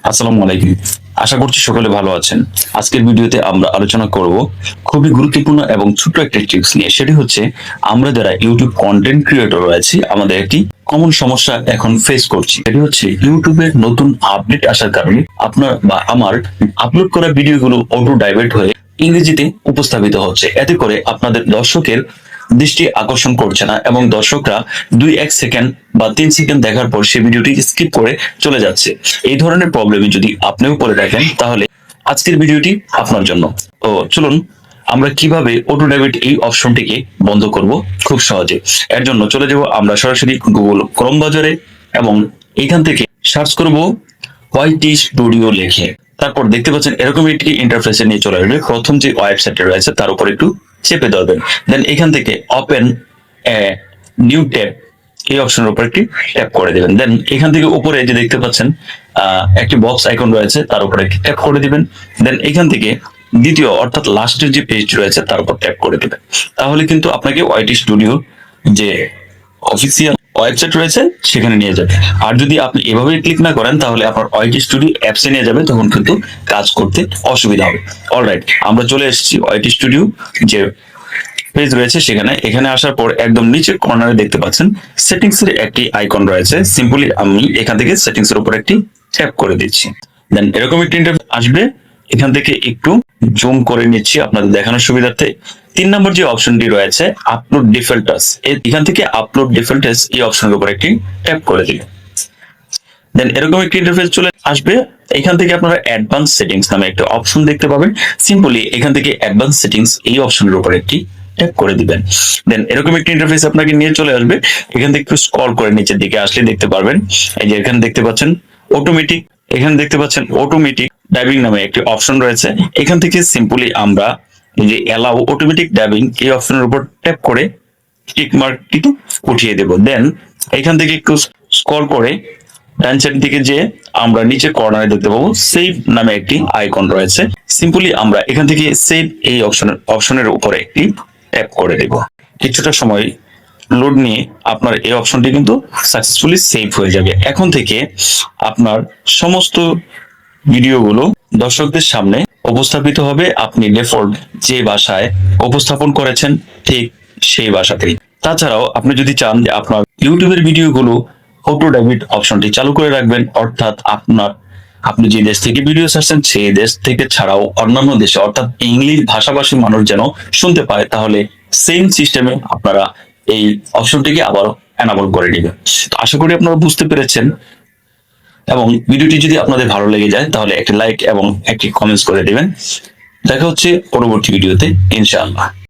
আসসালামু আলাইকুম। আশা করছি সকলে ভালো আছেন। আজকের ভিডিওতে আমরা আলোচনা করব খুবই গুরুত্বপূর্ণ এবং ছোট্ট একটা টিপস নিয়ে। সেটি হচ্ছে আমরা যারা ইউটিউব কন্টেন্ট ক্রিয়েটর রয়েছি আমাদের একটি কমন সমস্যা এখন ফেস করছি। সেটি হচ্ছে ইউটিউবের নতুন আপডেট আসার কারণে আপনার বা আমার আপলোড করা ভিডিওগুলো অটো ডাইভার্ট হয়ে ইংরেজিতে উপস্থাপিত হচ্ছে। এতে করে আপনাদের দর্শকের দৃষ্টি আকর্ষণ করছে না এবং দর্শকরা 2-1 সেকেন্ড বা 3 সেকেন্ড দেখার পর সেই ভিডিওটি স্কিপ করে চলে যাচ্ছে। এই ধরনের প্রবলেমে যদি আপনিও পড়ে থাকেন তাহলে আজকের ভিডিওটি আপনার জন্য। তো চলুন আমরা কিভাবে অটো ডেবিট এই অপশনটিকে বন্ধ করব খুব সহজে। এর জন্য চলে যাব আমরা সরাসরি গুগল ক্রোম বাজারে এবং এখান থেকে সার্চ করব ওয়াইটি স্টুডিও লিখে। তারপর দেখতে পাচ্ছেন এরকম একটি ইন্টারফেসে নিয়ে চলে আসবে। প্রথম যে ওয়েবসাইটে রয়েছে তার উপর একটু চেপে ধরবেন, দেন এখান থেকে ওপেন নিউ ট্যাব এই অপশনের উপর একটি ট্যাপ করে দিবেন। দেন এখান থেকে উপরে যে দেখতে পাচ্ছেন একটি বক্স আইকন রয়েছে তার উপর একটি ট্যাপ করে দিবেন। দেন এখান থেকে দ্বিতীয় অর্থাৎ লাস্টের যে পেজ রয়েছে তার উপর ট্যাপ করে দিবেন। তাহলে কিন্তু আপনাকে ওয়াইটি স্টুডিও যে অফিসিয়াল ওয়েবসাইট রয়েছে সেখানে নিয়ে যাবে। আর যদি আপনি এভাবে ক্লিক না করেন তাহলে আপনার ওয়াইটি স্টুডিও অ্যাপসে নিয়ে যাবে, তখন কিন্তু কাজ করতে অসুবিধা হবে। অলরাইট, আমরা চলে এসেছি ওয়াইটি স্টুডিও যে পেজ রয়েছে সেখানে। এখানে আসার পর একদম নিচের কর্নারে দেখতে পাচ্ছেন সেটিংস এর একটি আইকন রয়েছে। সিম্পলি আমি এখান থেকে সেটিংস এর উপর একটি ট্যাপ করে দিচ্ছি। দেন এরকম একটি ইন্টারফেস আসবে। এখান থেকে একটু জুম করে নিচ্ছি আপনাদের দেখানোর সুবিধার্থে। 3 নম্বর যে অপশনটি রয়েছে আপলোড ডিফল্টার্স, এখান থেকে আপলোড ডিফল্টার্স এই অপশনের উপর একটি ট্যাপ করে দিবেন। দেন এরকম একটি ইন্টারফেস চলে আসবে। এখান থেকে আপনারা অ্যাডভান্স সেটিংস নামে একটা অপশন দেখতে পাবেন। সিম্পলি এখান থেকে অ্যাডভান্স সেটিংস এই অপশনের উপর একটি ট্যাপ করে দিবেন। দেন এরকম একটি ইন্টারফেস আপনাকে নিয়ে চলে আসবে। এখান থেকে একটু স্ক্রল করে নিচের দিকে আসলে দেখতে পারবেন এই যে এখানে দেখতে পাচ্ছেন অটোমেটিক, এখানে দেখতে পাচ্ছেন অটোমেটিক ডাবিং নামে একটি অপশন রয়েছে। এখান থেকে সিম্পলি আমরা এই যে অ্যালাউ অটোমেটিক ডাবিং এই অপশনের উপর ট্যাপ করে টিক মার্কটি উঠিয়ে দেব। দেন এখান থেকে একটু স্ক্রল করে ডান সাইড দিকে যে আমরা নিচে কর্নারে দেখতে পাবো সেভ নামে একটি আইকন রয়েছে। সিম্পলি আমরা এখান থেকে সেভ এই অপশনের উপরে একটি ট্যাপ করে দেব। কিছুটা সময় লোড নিয়ে আপনার এই অপশনটি কিন্তু সাকসেসফুলি সেভ হয়ে যাবে। এখন থেকে আপনার সমস্ত ভিডিওগুলো দর্শকদের সামনে উপস্থাপিত হবে আপনি ডিফল্ট যে ভাষায় উপস্থাপন করেছেন ঠিক সেই ভাষাতেই। তাছাড়াও আপনি যদি চান যে আপনার ইউটিউবের ভিডিওগুলো অটো ডেবিট অপশনটি চালু করে রাখবেন, অর্থাৎ আপনি যে দেশ থেকে ভিডিও ছাড়ছেন সেই দেশ থেকে ছাড়াও অন্যান্য দেশে অর্থাৎ ইংলিশ ভাষাভাষী মানুষ যেন শুনতে পায়, তাহলে সেম সিস্টেমে আপনারা এই অপশনটিকে আবারও এনাবল করে নেবেন। তো আশা করি আপনারা বুঝতে পেরেছেন এবং ভিডিওটি যদি আপনাদের ভালো লেগে যায় তাহলে একটি লাইক এবং একটি কমেন্টস করে দিবেন। দেখা হচ্ছে পরবর্তী ভিডিওতে ইনশাআল্লাহ।